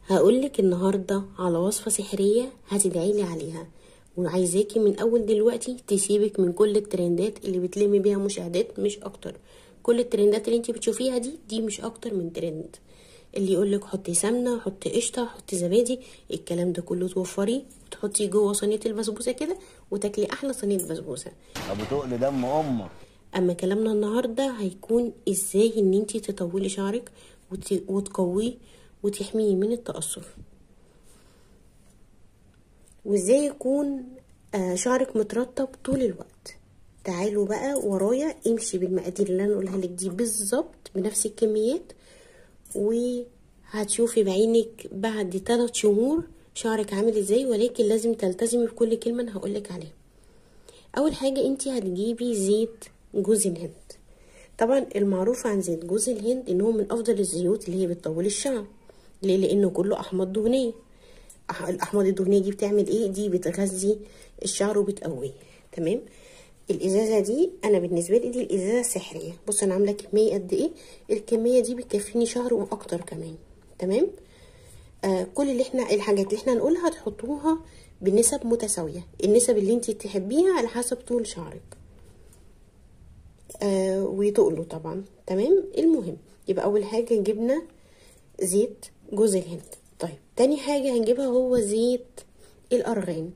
هقولك النهاردة على وصفة سحرية هتدعيلي عليها، وعايزاكي من اول دلوقتي تسيبك من كل الترندات اللي بتلمي بيها مشاهدات، مش اكتر. كل الترندات اللي انتي بتشوفيها دي مش اكتر من ترند. اللي يقولك حطي سمنة، حطي قشطة، حطي زبادي، الكلام ده كله توفريه وتحطيه جوه صينية البسبوسة كده وتاكلي احلى صينية بسبوسة. ابو تقل دم امك. اما كلامنا النهارده هيكون ازاي ان انتي تطولي شعرك وتقويه وتحميه من التقصف، وازاي يكون شعرك مترطب طول الوقت. تعالوا بقى ورايا، امشي بالمقادير اللي انا اقولها لك دي بالظبط بنفس الكميات، وهتشوفي بعينك بعد 3 شهور شعرك عامل ازاي. ولكن لازم تلتزمي بكل كلمه انا هقولك عليها. اول حاجه انتي هتجيبي زيت جوز الهند. طبعا المعروف عن زيت جوز الهند ان هو من افضل الزيوت اللي هي بتطول الشعر. ليه؟ لانه كله احماض دهنيه. الاحماض الدهنيه دي بتعمل ايه؟ دي بتغذي الشعر وبتقويه. تمام. الازازه دي انا بالنسبه لي دي الازازه السحريه. بص انا عامله كميه قد ايه، الكميه دي بتكفيني شهر واكتر كمان. تمام. كل الحاجات اللي احنا هنقولها هتحطوها بنسب متساويه، النسب اللي انت تحبيها على حسب طول شعرك وتقله طبعا. تمام. المهم يبقى اول حاجه جبنا زيت جوز الهند. طيب تاني حاجه هنجيبها هو زيت الارغان.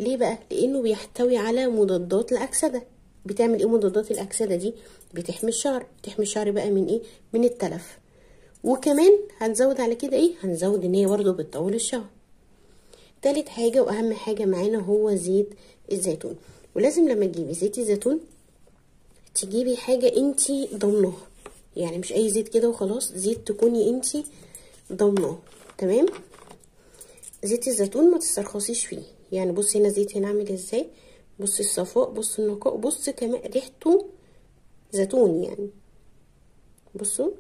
ليه بقى؟ لانه بيحتوي على مضادات الاكسده. بتعمل ايه مضادات الاكسده دي؟ بتحمي الشعر. بتحمي الشعر بقى من ايه؟ من التلف. وكمان هنزود على كده ايه؟ هنزود ان هي برضه بتطول الشعر. تالت حاجه واهم حاجه معانا هو زيت الزيتون. ولازم لما تجيبي زيت الزيتون تجيبي حاجه انتي ضمناها، يعني مش اي زيت كده وخلاص، زيت تكوني انتي ضمناه. تمام. زيت الزيتون ما تسترخصيش فيه. يعني بصي هنا زيت هنا عامل ازاي، بصي الصفاء، بصي النقاء، بصي كمان ريحته زيتون يعني. بصوا،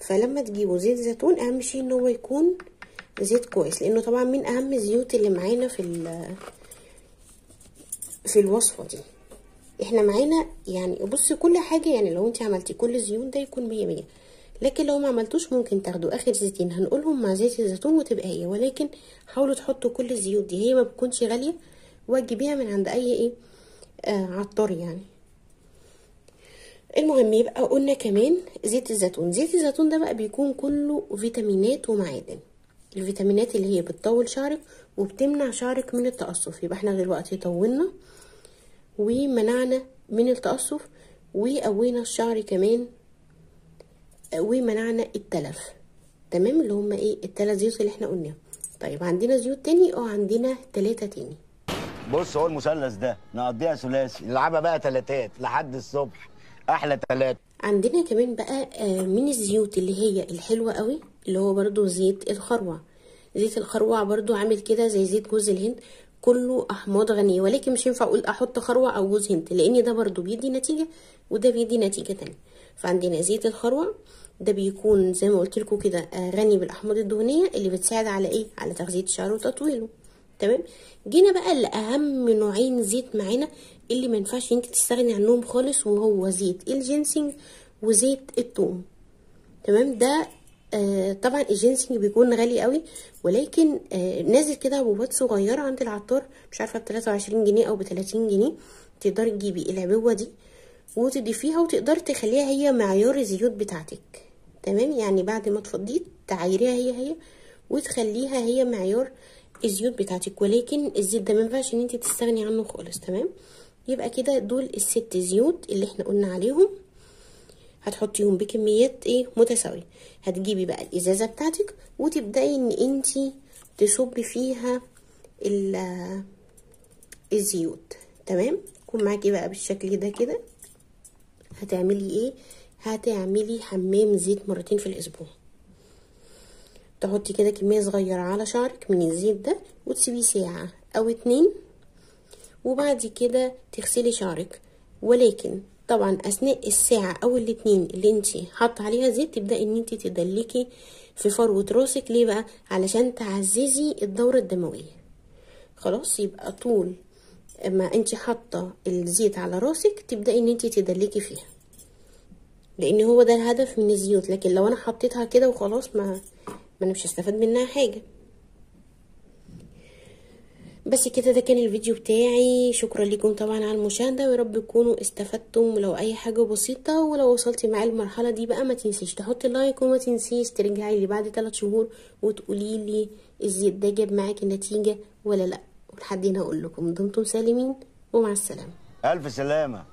فلما تجيبوا زيت زيتون اهم شيء ان هو يكون زيت كويس، لانه طبعا من اهم الزيوت اللي معانا في الوصفه دي. احنا معانا يعني بصي كل حاجه، يعني لو انت عملتي كل الزيوت ده يكون 100 100، لكن لو ما عملتوش ممكن تاخدوا اخر زيتين هنقولهم مع زيت الزيتون وتبقى هي. ولكن حاولوا تحطوا كل الزيوت دي، هي ما بتكونش غاليه وتجيبيها من عند اي ايه عطار يعني. المهم يبقى قلنا كمان زيت الزيتون. زيت الزيتون ده بقى بيكون كله فيتامينات ومعادن. الفيتامينات اللي هي بتطول شعرك وبتمنع شعرك من التقصف. يبقى احنا دلوقتي طولنا ومنعنا من التقصف وقوينا الشعر كمان ومنعنا التلف. تمام. اللي هم ايه؟ ال3 زيوت اللي احنا قلناهم. طيب عندنا زيوت تاني عندنا 3 تاني. بص هو المثلث ده نقضيها ثلاثي، نلعبها بقى تلاتات لحد الصبح، احلى تلات. عندنا كمان بقى من الزيوت اللي هي الحلوه قوي اللي هو برضو زيت الخروع. زيت الخروع برضو عامل كده زي زيت جوز الهند، كله احماض غنيه. ولكن مش ينفع اقول احط خروع او جوز هند، لان ده برضو بيدي نتيجه وده بيدي نتيجه تانية. فعندنا زيت الخروع ده بيكون زي ما قلت لكم كده غني بالاحماض الدهنيه اللي بتساعد على ايه؟ على تغذيه الشعر وتطويله. تمام. جينا بقى لاهم نوعين زيت معانا اللي ما ينفعش انت تستغني عنهم خالص، وهو زيت الجينسينج وزيت الثوم. تمام. ده طبعا الجينسينج بيكون غالي قوي، ولكن نازل كده عبوات صغيره عند العطار، مش عارفه ب23 جنيه او ب30 جنيه. تقدري تجيبي العبوه دي وتضيفيها وتقدري تخليها هي معيار الزيوت بتاعتك. تمام. يعني بعد ما تفضيه تعايريها هي وتخليها هي معيار الزيوت بتاعتك. ولكن الزيت ده مينفعش ان انت تستغني عنه خالص. تمام. يبقى كده دول ال6 زيوت اللي احنا قلنا عليهم. هتحطيهم بكميات ايه؟ متساويه. هتجيبي بقى الازازه بتاعتك وتبداي ان انت تصبي فيها الزيوت. تمام. يكون معاكي بقى بالشكل ده كده. هتعملي ايه؟ هتعملي حمام زيت مرتين في الاسبوع. تحطي كده كميه صغيره على شعرك من الزيت ده وتسيبيه ساعه او 2، وبعد كده تغسلي شعرك. ولكن طبعا اثناء الساعه او ال2 اللي انتي حاطه عليها زيت تبداي ان انتي تدلكي في فروه راسك. ليه بقى؟ علشان تعززي الدوره الدمويه. خلاص. يبقى طول ما انتي حاطه الزيت على راسك تبداي ان انتي تدلكي فيها، لان هو ده الهدف من الزيوت. لكن لو انا حطيتها كده وخلاص ما انا مش هستفاد منها حاجه. بس كده، ده كان الفيديو بتاعي. شكرا لكم طبعا على المشاهده، ويا رب تكونوا استفدتم لو اي حاجه بسيطه. ولو وصلتي معايا المرحله دي بقى، ما تنسيش تحطي لايك، وما تنسيش ترجعي لي بعد 3 شهور وتقولي لي الزيت ده جاب معاكي نتيجه ولا لا. ولحد هنا اقول لكم دمتم سالمين ومع السلامه. الف سلامه.